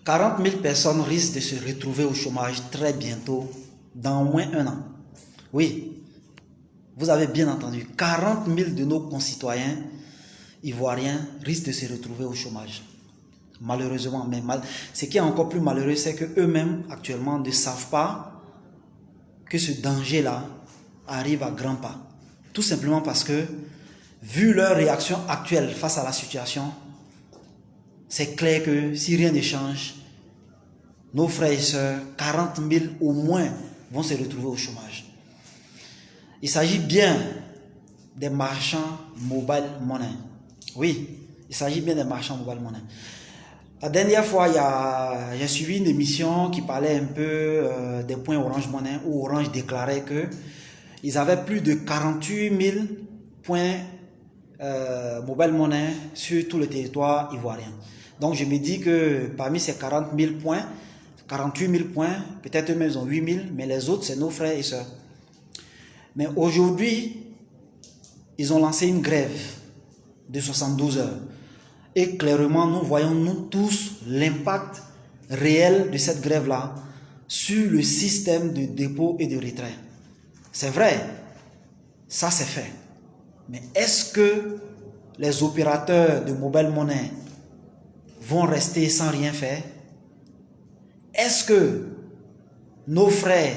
40 000 personnes risquent de se retrouver au chômage très bientôt, dans au moins un an. Oui, vous avez bien entendu, 40 000 de nos concitoyens ivoiriens risquent de se retrouver au chômage. Malheureusement, mais ce qui est encore plus malheureux, c'est qu'eux-mêmes, actuellement, ne savent pas que ce danger-là arrive à grands pas. Tout simplement parce que, vu leur réaction actuelle face à la situation, c'est clair que si rien ne change, nos frères et sœurs, 40 000 au moins, vont se retrouver au chômage. Il s'agit bien des marchands mobile money. Oui, il s'agit bien des marchands mobile money. La dernière fois, j'ai suivi une émission qui parlait un peu des points Orange Money, où Orange déclarait qu'ils avaient plus de 48 000 points mobile money sur tout le territoire ivoirien. Donc je me dis que parmi ces 40 000 points, 48 000 points, peut-être eux-mêmes ils ont 8 000, mais les autres c'est nos frères et sœurs. Mais aujourd'hui, ils ont lancé une grève de 72 heures. Et clairement, nous voyons nous tous l'impact réel de cette grève-là sur le système de dépôt et de retrait. C'est vrai, ça c'est fait. Mais est-ce que les opérateurs de mobile money vont rester sans rien faire? Est-ce que nos frères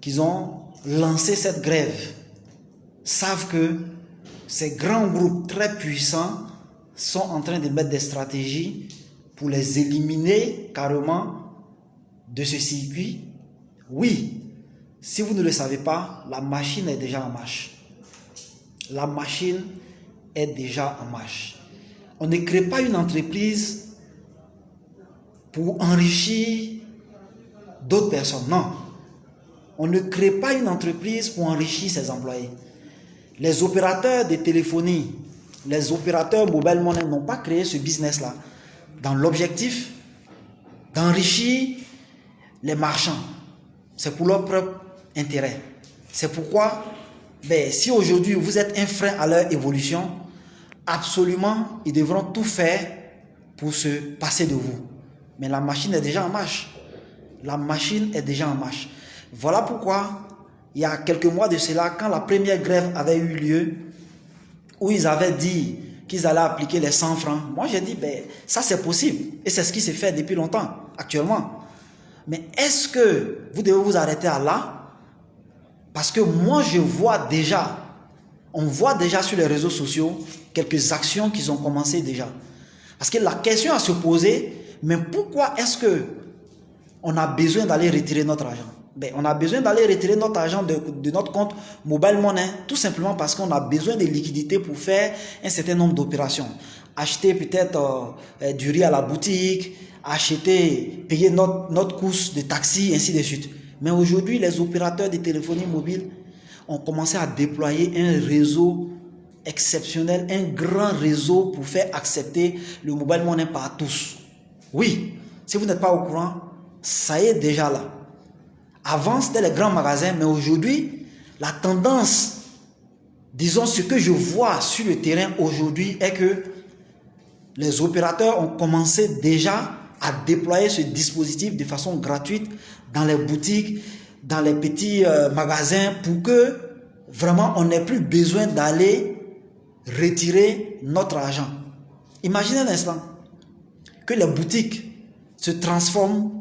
qui ont lancé cette grève savent que ces grands groupes très puissants sont en train de mettre des stratégies pour les éliminer carrément de ce circuit? Oui, si vous ne le savez pas, la machine est déjà en marche. La machine est déjà en marche. On ne crée pas une entreprise pour enrichir d'autres personnes. Non. On ne crée pas une entreprise pour enrichir ses employés. Les opérateurs de téléphonie, les opérateurs mobile money n'ont pas créé ce business-là dans l'objectif d'enrichir les marchands. C'est pour leur propre intérêt. C'est pourquoi, si aujourd'hui vous êtes un frein à leur évolution, absolument, ils devront tout faire pour se passer de vous. Mais la machine est déjà en marche. La machine est déjà en marche. Voilà pourquoi, il y a quelques mois de cela, quand la première grève avait eu lieu, où ils avaient dit qu'ils allaient appliquer les 100 francs, moi j'ai dit, ça c'est possible. Et c'est ce qui se fait depuis longtemps, actuellement. Mais est-ce que vous devez vous arrêter à là? Parce que moi je vois déjà, on voit déjà sur les réseaux sociaux quelques actions qu'ils ont commencé déjà. Parce que la question à se poser, mais pourquoi est-ce que on a besoin d'aller retirer notre argent? On a besoin d'aller retirer notre argent de notre compte mobile money, tout simplement parce qu'on a besoin de liquidités pour faire un certain nombre d'opérations. Acheter peut-être du riz à la boutique, payer notre course de taxi, ainsi de suite. Mais aujourd'hui, les opérateurs de téléphonie mobile ont commencé à déployer un réseau exceptionnel, un grand réseau pour faire accepter le mobile money par tous. Oui, si vous n'êtes pas au courant, ça y est déjà là. Avant, c'était les grands magasins, mais aujourd'hui, la tendance, disons ce que je vois sur le terrain aujourd'hui, est que les opérateurs ont commencé déjà à déployer ce dispositif de façon gratuite dans les boutiques, dans les petits magasins, pour que vraiment on n'ait plus besoin d'aller retirer notre argent. Imaginez un instant que les boutiques se transforment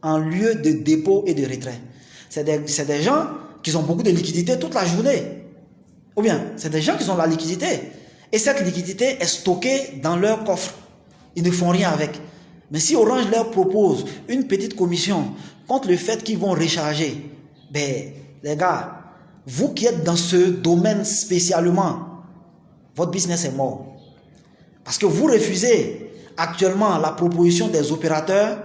en lieu de dépôt et de retrait. C'est des gens qui ont beaucoup de liquidité toute la journée. Ou bien, c'est des gens qui ont la liquidité. Et cette liquidité est stockée dans leur coffre. Ils ne font rien avec. Mais si Orange leur propose une petite commission contre le fait qu'ils vont recharger, les gars, vous qui êtes dans ce domaine spécialement, votre business est mort. Parce que vous refusez actuellement la proposition des opérateurs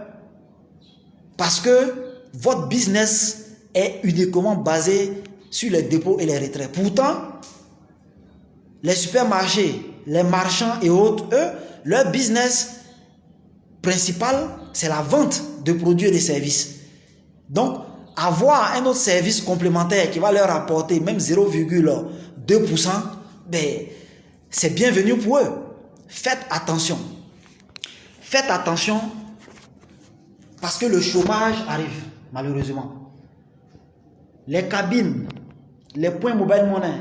parce que votre business est uniquement basé sur les dépôts et les retraits. Pourtant, les supermarchés, les marchands et autres, eux, leur business principal, c'est la vente de produits et de services. Donc, avoir un autre service complémentaire qui va leur apporter même 0,2%, c'est bienvenu pour eux. Faites attention. Faites attention parce que le chômage arrive, malheureusement. Les cabines, les points mobile money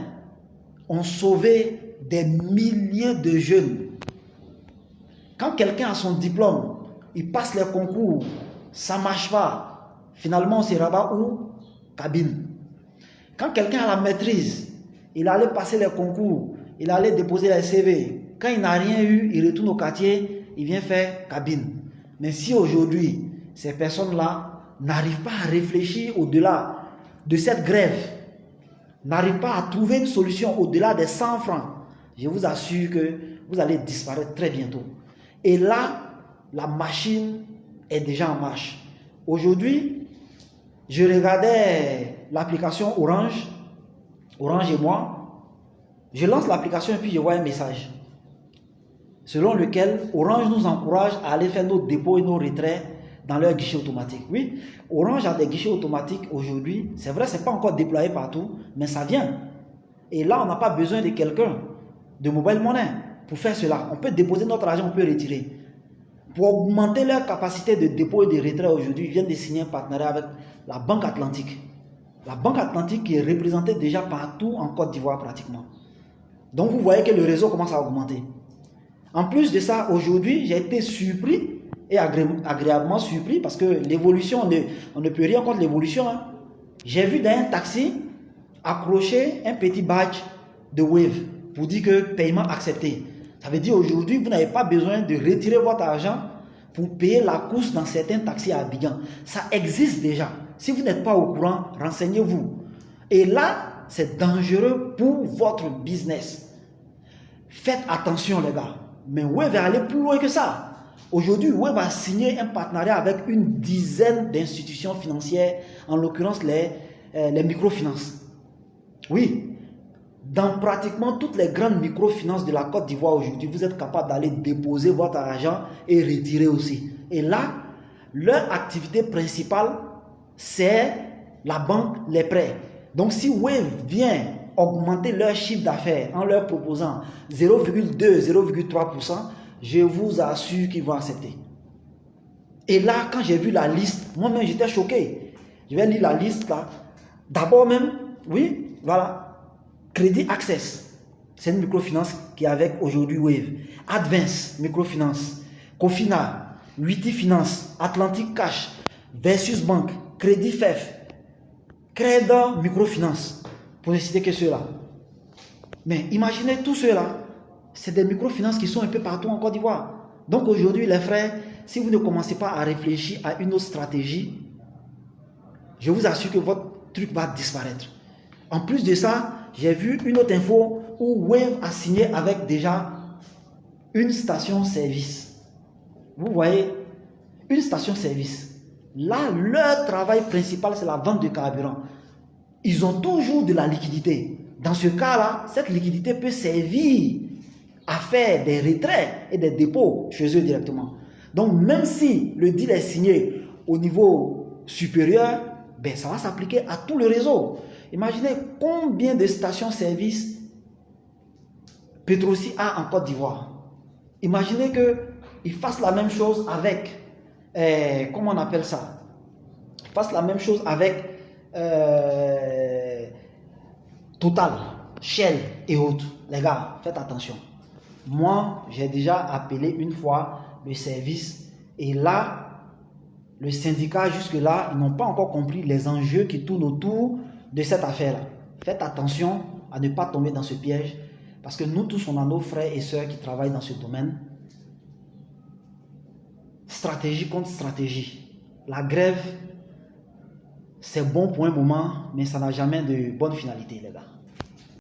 ont sauvé des milliers de jeunes. Quand quelqu'un a son diplôme, il passe les concours, ça ne marche pas. Finalement, on se rabat où? Cabine. Quand quelqu'un a la maîtrise, il allait passer les concours, il allait déposer les CV. Quand il n'a rien eu, il retourne au quartier, il vient faire cabine. Mais si aujourd'hui, ces personnes-là n'arrivent pas à réfléchir au-delà de cette grève, n'arrivent pas à trouver une solution au-delà des 100 francs, je vous assure que vous allez disparaître très bientôt. Et là, la machine est déjà en marche. Aujourd'hui, je regardais l'application Orange et moi. Je lance l'application et puis je vois un message selon lequel Orange nous encourage à aller faire nos dépôts et nos retraits dans leur guichet automatique. Oui, Orange a des guichets automatiques aujourd'hui. C'est vrai, ce n'est pas encore déployé partout, mais ça vient. Et là, on n'a pas besoin de quelqu'un de mobile money pour faire cela. On peut déposer notre argent, on peut retirer. Pour augmenter leur capacité de dépôt et de retrait aujourd'hui, ils viennent de signer un partenariat avec la Banque Atlantique. La Banque Atlantique qui est représentée déjà partout en Côte d'Ivoire pratiquement. Donc vous voyez que le réseau commence à augmenter. En plus de ça, aujourd'hui, j'ai été surpris et agréablement surpris parce que l'évolution, on ne peut rien contre l'évolution. Hein. J'ai vu dans un taxi accrocher un petit badge de Wave pour dire que paiement accepté. Ça veut dire aujourd'hui, vous n'avez pas besoin de retirer votre argent pour payer la course dans certains taxis à Abidjan. Ça existe déjà. Si vous n'êtes pas au courant, renseignez-vous. Et là, c'est dangereux pour votre business. Faites attention les gars. Mais Wave va aller plus loin que ça. Aujourd'hui, Wave va signer un partenariat avec une dizaine d'institutions financières, en l'occurrence les microfinances. Oui, dans pratiquement toutes les grandes microfinances de la Côte d'Ivoire aujourd'hui, vous êtes capable d'aller déposer votre argent et retirer aussi. Et là, leur activité principale, c'est la banque, les prêts. Donc si Wave vient augmenter leur chiffre d'affaires en leur proposant 0,2, 0,3%, je vous assure qu'ils vont accepter. Et là, quand j'ai vu la liste, moi-même j'étais choqué. Je vais lire la liste là. D'abord même, oui, voilà. Crédit Access, c'est une microfinance qui est avec aujourd'hui Wave. Advance, microfinance. Cofina, Witi Finance, Atlantic Cash, Versus Bank, Crédit FEF, Crédit Microfinance, pour ne citer que ceux-là. Mais imaginez tous ceux-là, c'est des microfinances qui sont un peu partout en Côte d'Ivoire. Donc aujourd'hui, les frères, si vous ne commencez pas à réfléchir à une autre stratégie, je vous assure que votre truc va disparaître. En plus de ça, j'ai vu une autre info où Wave a signé avec déjà une station-service. Vous voyez, une station-service. Là, leur travail principal, c'est la vente de carburant. Ils ont toujours de la liquidité. Dans ce cas-là, cette liquidité peut servir à faire des retraits et des dépôts chez eux directement. Donc, même si le deal est signé au niveau supérieur, ben, ça va s'appliquer à tout le réseau. Imaginez combien de stations-service Petrosi a en Côte d'Ivoire. Imaginez qu'ils fassent la même chose avec, comment on appelle ça? Ils fassent la même chose avec Total, Shell et autres. Les gars, faites attention. Moi, j'ai déjà appelé une fois le service et là, le syndicat jusque-là, ils n'ont pas encore compris les enjeux qui tournent autour de cette affaire-là. Faites attention à ne pas tomber dans ce piège parce que nous tous, on a nos frères et sœurs qui travaillent dans ce domaine. Stratégie contre stratégie. La grève, c'est bon pour un moment, mais ça n'a jamais de bonne finalité, les gars.